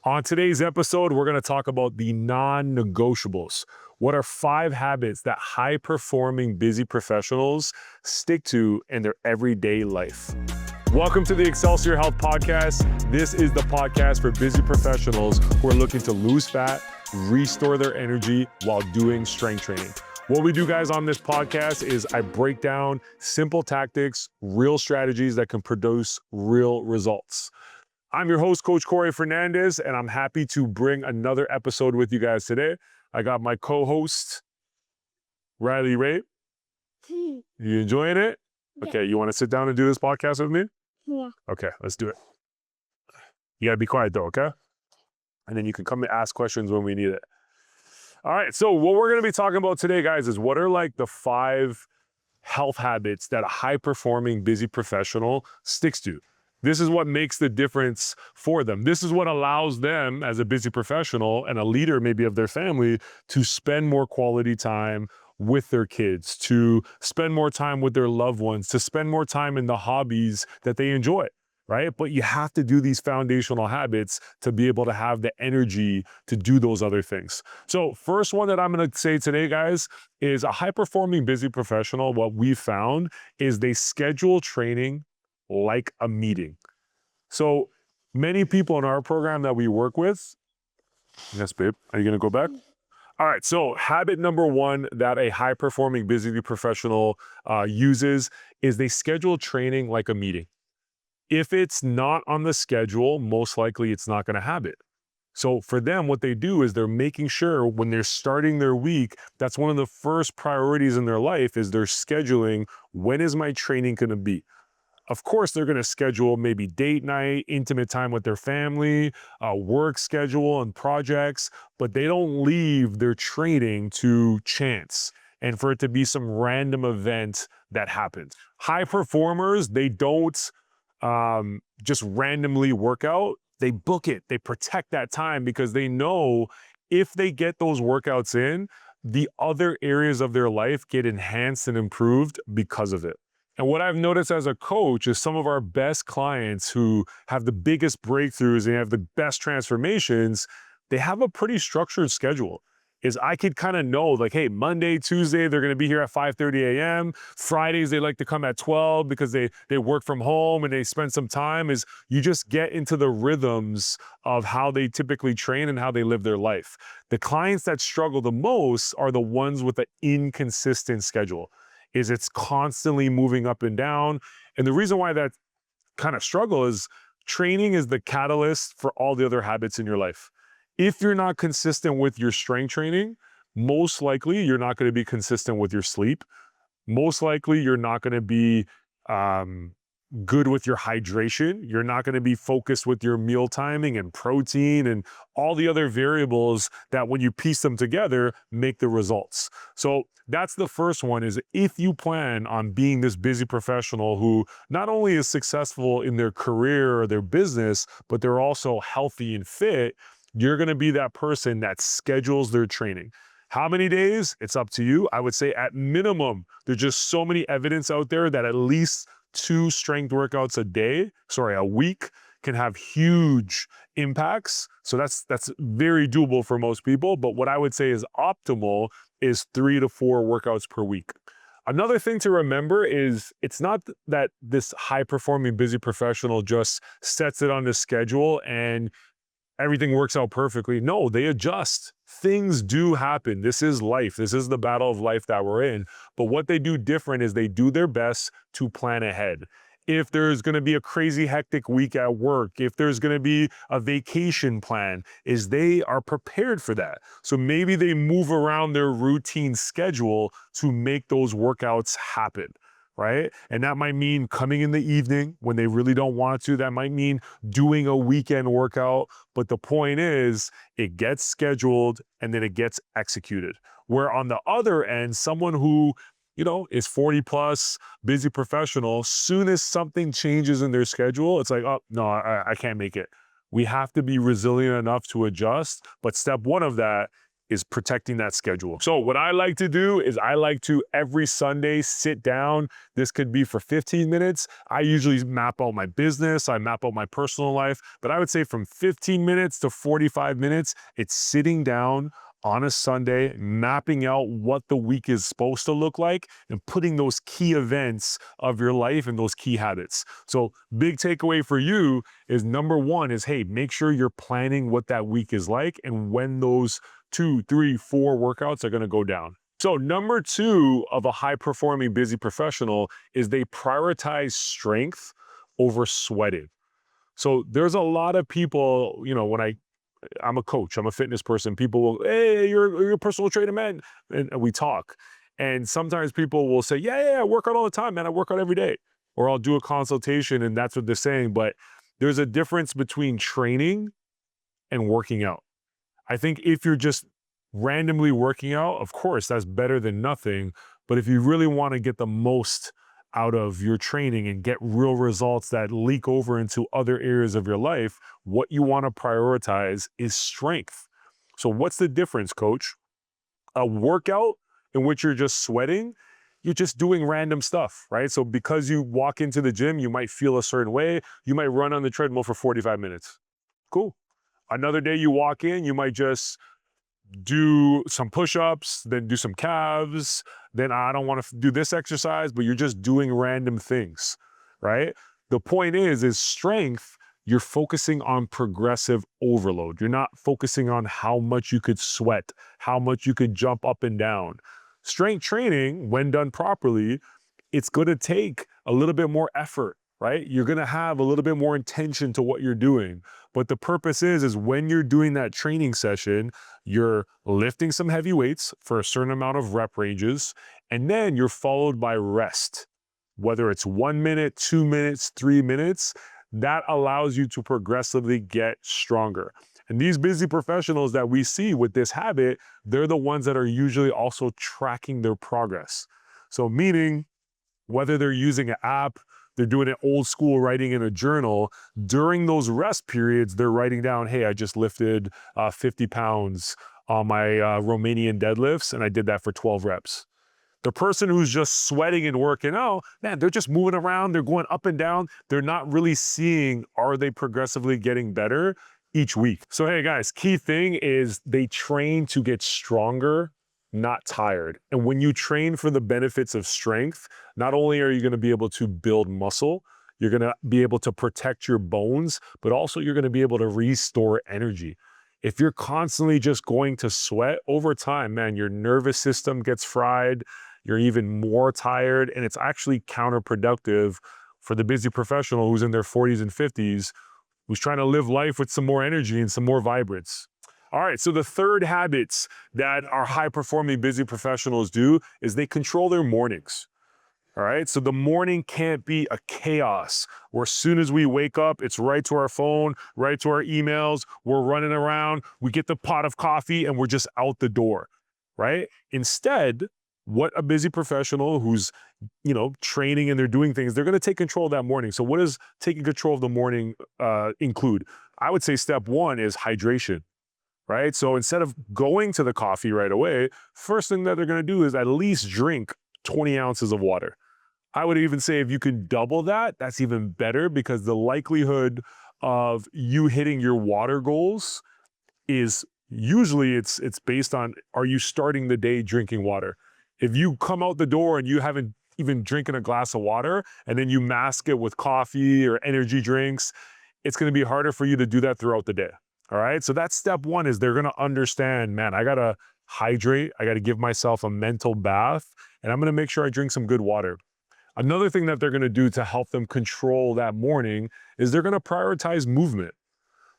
On today's episode, we're going to talk about the non-negotiables. What are 5 habits that high-performing busy professionals stick to in their everyday life? Welcome to the Excelsior Health Podcast. This is the podcast for busy professionals who are looking to lose fat, restore their energy while doing strength training. What we do, guys, on this podcast is I break down simple tactics, real strategies that can produce real results. I'm your host, Coach Cory Fernandez, and I'm happy to bring another episode with you guys today. I got my co-host, Riley Ray. You enjoying it? Yeah. Okay, you want to sit down and do this podcast with me? Yeah. Okay, let's do it. You got to be quiet though, okay? And then you can come and ask questions when we need it. All right, so what we're going to be talking about today, guys, is what are like the 5 health habits that a high-performing busy professional sticks to. This is what makes the difference for them. This is what allows them as a busy professional and a leader maybe of their family to spend more quality time with their kids, to spend more time with their loved ones, to spend more time in the hobbies that they enjoy, right? But you have to do these foundational habits to be able to have the energy to do those other things. So first one that I'm going to say today, guys, is a high-performing busy professional. What we've found is they schedule training like a meeting. So many people in our program that we work with, yes, babe, are you gonna go back? All right, so habit number 1 that a high-performing busy professional uses is they schedule training like a meeting. If it's not on the schedule, most likely it's not gonna happen. So for them, what they do is they're making sure when they're starting their week, that's one of the first priorities in their life is they're scheduling, when is my training gonna be? Of course, they're going to schedule maybe date night, intimate time with their family, work schedule and projects, but they don't leave their training to chance and for it to be some random event that happens. High performers, they don't just randomly work out. They book it. They protect that time because they know if they get those workouts in, the other areas of their life get enhanced and improved because of it. And what I've noticed as a coach is some of our best clients who have the biggest breakthroughs and have the best transformations, they have a pretty structured schedule. Is I could kind of know like, hey, Monday, Tuesday, they're going to be here at 5:30 a.m. Fridays, they like to come at 12 because they work from home and they spend some time. Is you just get into the rhythms of how they typically train and how they live their life. The clients that struggle the most are the ones with an inconsistent schedule. Is it's constantly moving up and down. And the reason why that kind of struggle is training is the catalyst for all the other habits in your life. If you're not consistent with your strength training, most likely you're not going to be consistent with your sleep. Most likely you're not going to be good with your hydration. You're not going to be focused with your meal timing and protein and all the other variables that when you piece them together, make the results. So that's the first one is if you plan on being this busy professional who not only is successful in their career or their business, but they're also healthy and fit, you're going to be that person that schedules their training. How many days? It's up to you. I would say at minimum, there's just so many evidence out there that at least 2 strength workouts a week can have huge impacts. So that's very doable for most people. But what I would say is optimal is 3 to 4 workouts per week. Another thing to remember is it's not that this high-performing busy professional just sets it on the schedule and everything works out perfectly. No, they adjust. Things do happen. This is life. This is the battle of life that we're in. But what they do different is they do their best to plan ahead. If there's going to be a crazy hectic week at work, if there's going to be a vacation plan, is they are prepared for that. So maybe they move around their routine schedule to make those workouts happen. Right? And that might mean coming in the evening when they really don't want to. That might mean doing a weekend workout. But the point is, it gets scheduled and then it gets executed. Where on the other end, someone who, is 40 plus, busy professional, soon as something changes in their schedule, it's like, oh, no, I can't make it. We have to be resilient enough to adjust. But step 1 of that is protecting that schedule. So what I like to do is I like to every Sunday sit down. This could be for 15 minutes. I usually map out my business. I map out my personal life, but I would say from 15 minutes to 45 minutes, it's sitting down on a Sunday, mapping out what the week is supposed to look like and putting those key events of your life and those key habits. So big takeaway for you is number one is, hey, make sure you're planning what that week is like and when those 2, 3, 4 workouts are going to go down. So number two of a high-performing busy professional is they prioritize strength over sweating. So there's a lot of people, when I'm a coach, I'm a fitness person, people will, hey, you're a personal trainer, man. And we talk. And sometimes people will say, yeah, I work out all the time, man. I work out every day. Or I'll do a consultation and that's what they're saying. But there's a difference between training and working out. I think if you're just randomly working out, of course, that's better than nothing. But if you really want to get the most out of your training and get real results that leak over into other areas of your life, what you want to prioritize is strength. So what's the difference, coach? A workout in which you're just sweating, you're just doing random stuff, right? So because you walk into the gym, you might feel a certain way. You might run on the treadmill for 45 minutes. Cool. Another day you walk in, you might just do some push-ups, then do some calves, then I don't want to do this exercise, but you're just doing random things, right? The point is strength, you're focusing on progressive overload. You're not focusing on how much you could sweat, how much you could jump up and down. Strength training, when done properly, it's going to take a little bit more effort, right? You're going to have a little bit more intention to what you're doing. But the purpose is when you're doing that training session, you're lifting some heavy weights for a certain amount of rep ranges, and then you're followed by rest. Whether it's 1 minute, 2 minutes, 3 minutes, that allows you to progressively get stronger. And these busy professionals that we see with this habit, they're the ones that are usually also tracking their progress. So meaning, whether they're using an app, they're doing it old school writing in a journal, during those rest periods, they're writing down, hey, I just lifted 50 pounds on my Romanian deadlifts, and I did that for 12 reps. The person who's just sweating and working out, man, they're just moving around, they're going up and down. They're not really seeing, are they progressively getting better each week? So hey guys, key thing is they train to get stronger, not tired. And when you train for the benefits of strength, not only are you going to be able to build muscle, you're going to be able to protect your bones, but also you're going to be able to restore energy. If you're constantly just going to sweat over time, man, your nervous system gets fried, you're even more tired, and it's actually counterproductive for the busy professional who's in their 40s and 50s, who's trying to live life with some more energy and some more vibrance. All right, so the third habits that our high-performing busy professionals do is they control their mornings. All right, so the morning can't be a chaos where as soon as we wake up, it's right to our phone, right to our emails, we're running around, we get the pot of coffee and we're just out the door, right? Instead, what a busy professional who's, training and they're doing things, they're gonna take control of that morning. So what does taking control of the morning include? I would say step one is hydration. Right? So instead of going to the coffee right away, first thing that they're going to do is at least drink 20 ounces of water. I would even say if you can double that, that's even better because the likelihood of you hitting your water goals is usually it's based on, are you starting the day drinking water? If you come out the door and you haven't even drinking a glass of water and then you mask it with coffee or energy drinks, it's going to be harder for you to do that throughout the day. All right, so that's step one is they're gonna understand, man, I gotta hydrate, I gotta give myself a mental bath, and I'm gonna make sure I drink some good water. Another thing that they're gonna do to help them control that morning is they're gonna prioritize movement.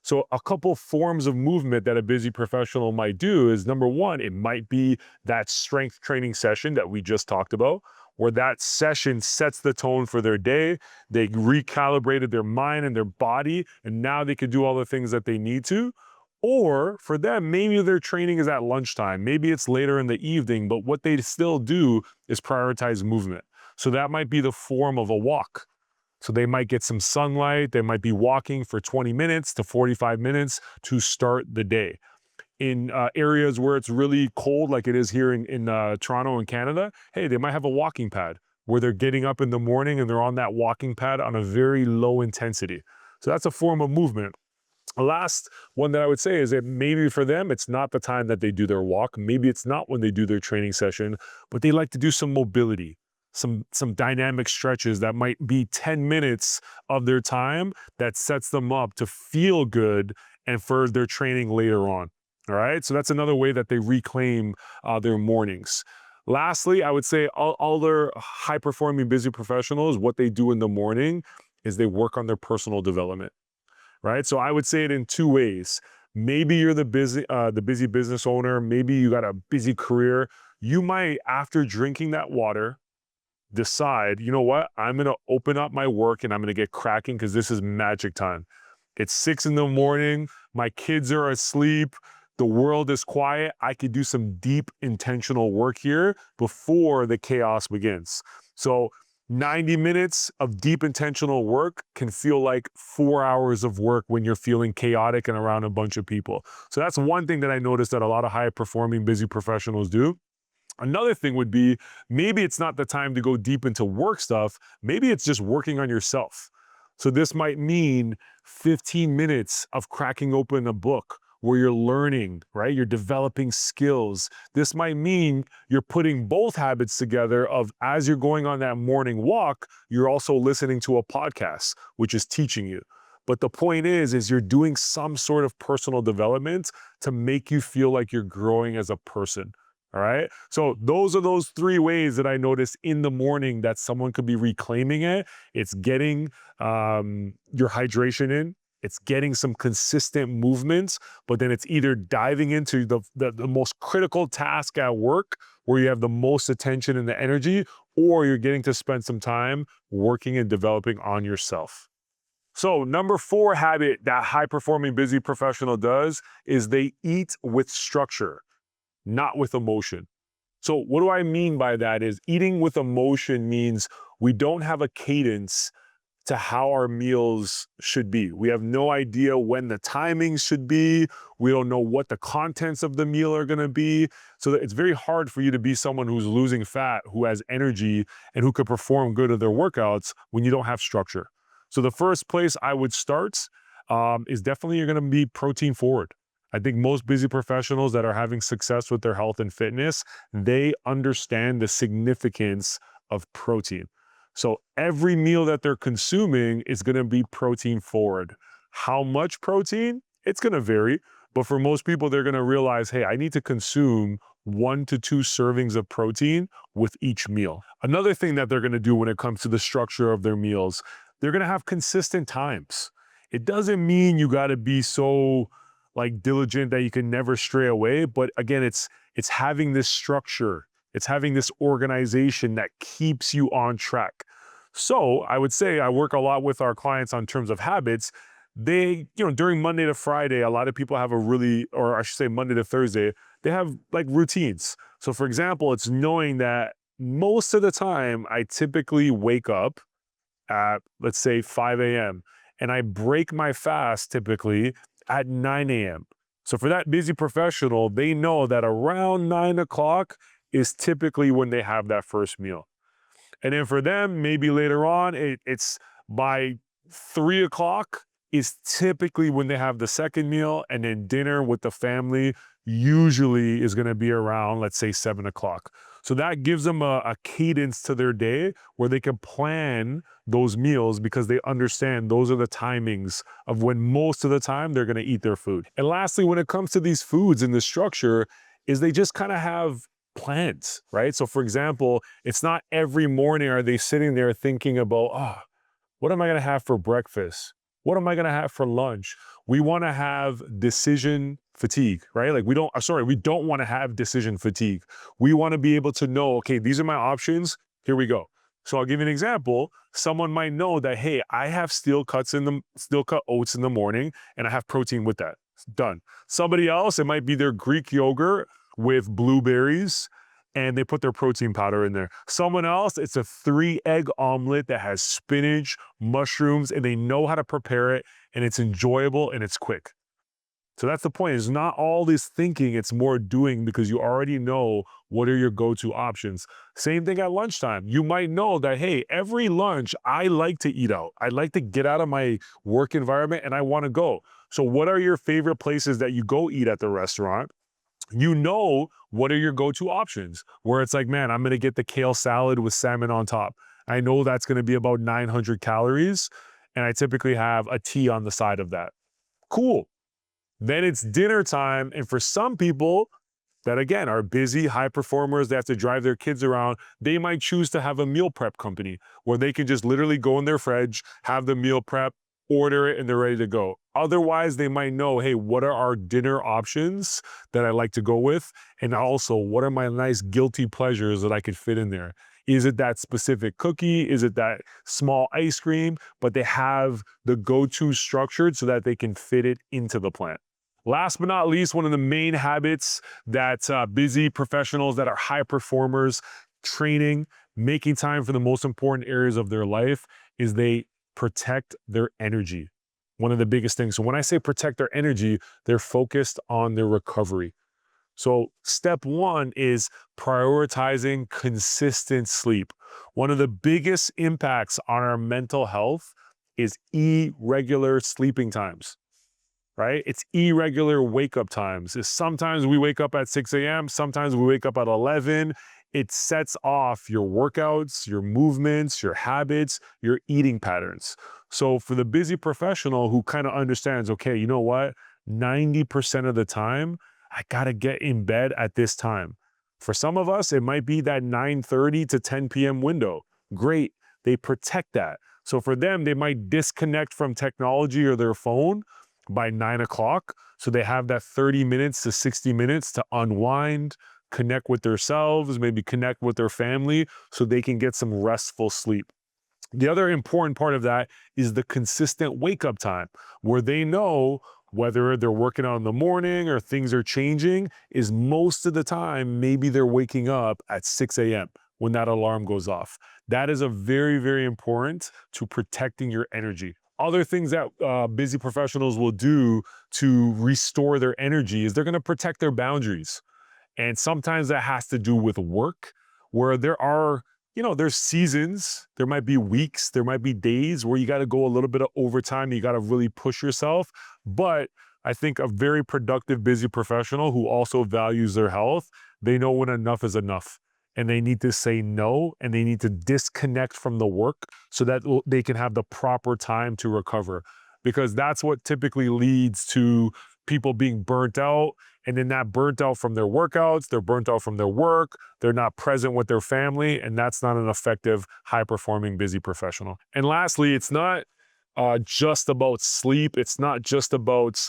So a couple forms of movement that a busy professional might do is number one, it might be that strength training session that we just talked about, where that session sets the tone for their day. They recalibrated their mind and their body, and now they can do all the things that they need to. Or for them, maybe their training is at lunchtime. Maybe it's later in the evening, but what they still do is prioritize movement. So that might be the form of a walk. So they might get some sunlight. They might be walking for 20 minutes to 45 minutes to start the day. in areas where it's really cold, like it is here in Toronto in Canada, hey, they might have a walking pad where they're getting up in the morning and they're on that walking pad on a very low intensity. So that's a form of movement. The last one that I would say is that maybe for them, it's not the time that they do their walk. Maybe it's not when they do their training session, but they like to do some mobility, some dynamic stretches that might be 10 minutes of their time that sets them up to feel good and for their training later on. All right. So that's another way that they reclaim their mornings. Lastly, I would say all their high performing busy professionals, what they do in the morning is they work on their personal development. Right? So I would say it in two ways. Maybe you're the busy business owner. Maybe you got a busy career. You might, after drinking that water, decide, you know what? I'm going to open up my work and I'm going to get cracking because this is magic time. It's 6 a.m. My kids are asleep. The world is quiet. I could do some deep intentional work here before the chaos begins. So 90 minutes of deep intentional work can feel like 4 hours of work when you're feeling chaotic and around a bunch of people. So that's one thing that I noticed that a lot of high performing busy professionals do. Another thing would be, maybe it's not the time to go deep into work stuff. Maybe it's just working on yourself. So this might mean 15 minutes of cracking open a book where you're learning, right? You're developing skills. This might mean you're putting both habits together of, as you're going on that morning walk, you're also listening to a podcast, which is teaching you. But the point is you're doing some sort of personal development to make you feel like you're growing as a person. All right. So those are those 3 ways that I noticed in the morning that someone could be reclaiming it. It's getting your hydration in. It's getting some consistent movements, but then it's either diving into the most critical task at work where you have the most attention and the energy, or you're getting to spend some time working and developing on yourself. So number 4 habit that high-performing busy professional does is they eat with structure, not with emotion. So what do I mean by that is eating with emotion means we don't have a cadence to how our meals should be. We have no idea when the timings should be. We don't know what the contents of the meal are going to be. So it's very hard for you to be someone who's losing fat, who has energy, and who could perform good at their workouts when you don't have structure. So the first place I would start is definitely you're going to be protein forward. I think most busy professionals that are having success with their health and fitness, they understand the significance of protein. So every meal that they're consuming is going to be protein forward. How much protein? It's going to vary. But for most people, they're going to realize, hey, I need to consume 1 to 2 servings of protein with each meal. Another thing that they're going to do when it comes to the structure of their meals, they're going to have consistent times. It doesn't mean you got to be so diligent that you can never stray away. But again, it's having this structure. It's having this organization that keeps you on track. So I would say I work a lot with our clients on terms of habits. They, during Monday to Friday, a lot of people have Monday to Thursday, they have routines. So for example, it's knowing that most of the time I typically wake up at, let's say 5 a.m. and I break my fast typically at 9 a.m. So for that busy professional, they know that around 9 o'clock is typically when they have that first meal. And then for them, maybe later on, it's by 3 o'clock is typically when they have the second meal, and then dinner with the family usually is going to be around, let's say 7 o'clock. So that gives them a cadence to their day where they can plan those meals because they understand those are the timings of when most of the time they're going to eat their food. And lastly, when it comes to these foods and the structure, is they just kind of have plans, right? So for example, it's not every morning are they sitting there thinking about, what am I going to have for breakfast? What am I going to have for lunch? We want to have decision fatigue, right? We don't want to have decision fatigue. We want to be able to know, okay, these are my options. Here we go. So I'll give you an example. Someone might know that, hey, I have steel cut oats in the morning and I have protein with that. It's done. Somebody else, it might be their Greek yogurt with blueberries and they put their protein powder in there. Someone else, it's a 3-egg omelet that has spinach, mushrooms, and they know how to prepare it and it's enjoyable and it's quick. So that's the point. It's not all this thinking, it's more doing, because you already know what are your go-to options. Same thing at lunchtime. You might know that, hey, every lunch, I like to eat out. I like to get out of my work environment and I want to go. So what are your favorite places that you go eat at the restaurant? You know, what are your go-to options? Where it's like, man, I'm going to get the kale salad with salmon on top. I know that's going to be about 900 calories, and I typically have a tea on the side of that. Cool. Then it's dinner time. And for some people that, again, are busy, high performers, they have to drive their kids around, they might choose to have a meal prep company where they can just literally go in their fridge, have the meal prep, order it, and they're ready to go. Otherwise, they might know, hey, what are our dinner options that I like to go with? And also, what are my nice guilty pleasures that I could fit in there? Is it that specific cookie? Is it that small ice cream? But they have the go-to structured so that they can fit it into the plan. Last but not least, one of the main habits that busy professionals that are high performers training, making time for the most important areas of their life, is they protect their energy. One of the biggest things. So when I say protect their energy, they're focused on their recovery. So step one is prioritizing consistent sleep. One of the biggest impacts on our mental health is irregular sleeping times. Right? It's irregular wake up times. Sometimes we wake up at 6 a.m., sometimes we wake up at 11. It sets off your workouts, your movements, your habits, your eating patterns. So for the busy professional who kind of understands, okay, you know what? 90% of the time, I got to get in bed at this time. For some of us, it might be that 9:30 to 10 p.m. window. Great. They protect that. So for them, they might disconnect from technology or their phone by 9 o'clock. So they have that 30 minutes to 60 minutes to unwind, connect with themselves, maybe connect with their family so they can get some restful sleep. The other important part of that is the consistent wake up time, where they know whether they're working out in the morning or things are changing, is most of the time, maybe they're waking up at 6 a.m. when that alarm goes off. That is a very, very important to protecting your energy. Other things that busy professionals will do to restore their energy is they're going to protect their boundaries. And sometimes that has to do with work, where there are, there's seasons, there might be weeks, there might be days where you got to go a little bit of overtime, you got to really push yourself. But I think a very productive, busy professional who also values their health, they know when enough is enough. And they need to say no, and they need to disconnect from the work so that they can have the proper time to recover. Because that's what typically leads to people being burnt out, and then that burnt out from their workouts, they're burnt out from their work, they're not present with their family, and that's not an effective, high-performing, busy professional. And lastly, it's not just about sleep. It's not just about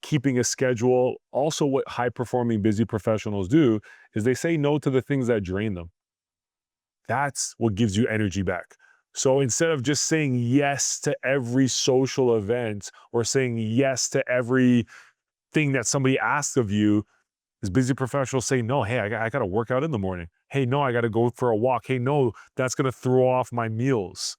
keeping a schedule. Also, what high-performing, busy professionals do is they say no to the things that drain them. That's what gives you energy back. So instead of just saying yes to every social event or saying yes to every thing that somebody asks of you, as busy professionals say, no, hey, I got to work out in the morning. Hey, no, I got to go for a walk. Hey, no, that's going to throw off my meals.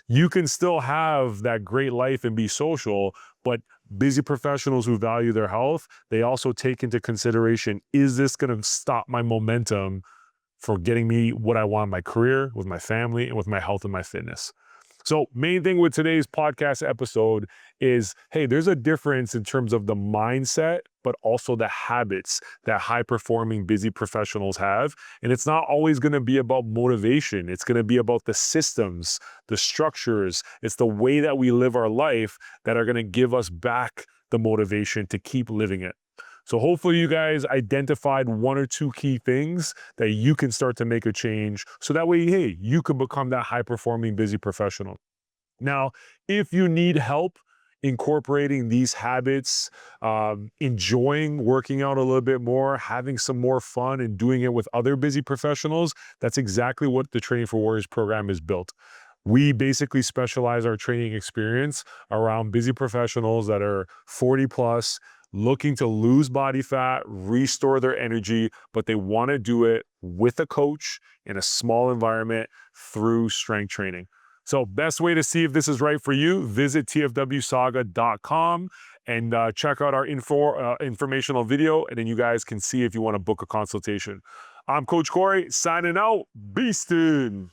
You can still have that great life and be social, but busy professionals who value their health, they also take into consideration, is this going to stop my momentum for getting me what I want in my career, with my family, and with my health and my fitness? So main thing with today's podcast episode is, hey, there's a difference in terms of the mindset, but also the habits that high-performing, busy professionals have. And it's not always going to be about motivation. It's going to be about the systems, the structures. It's the way that we live our life that are going to give us back the motivation to keep living it. So hopefully you guys identified one or two key things that you can start to make a change. So that way, hey, you can become that high-performing, busy professional. Now, if you need help incorporating these habits, enjoying working out a little bit more, having some more fun, and doing it with other busy professionals, that's exactly what the Training for Warriors program is built. We basically specialize our training experience around busy professionals that are 40 plus, looking to lose body fat, restore their energy, but they want to do it with a coach in a small environment through strength training. So best way to see if this is right for you, visit tfwsaga.com and check out our informational video, and then you guys can see if you want to book a consultation. I'm Coach Cory, signing out. Beastin'.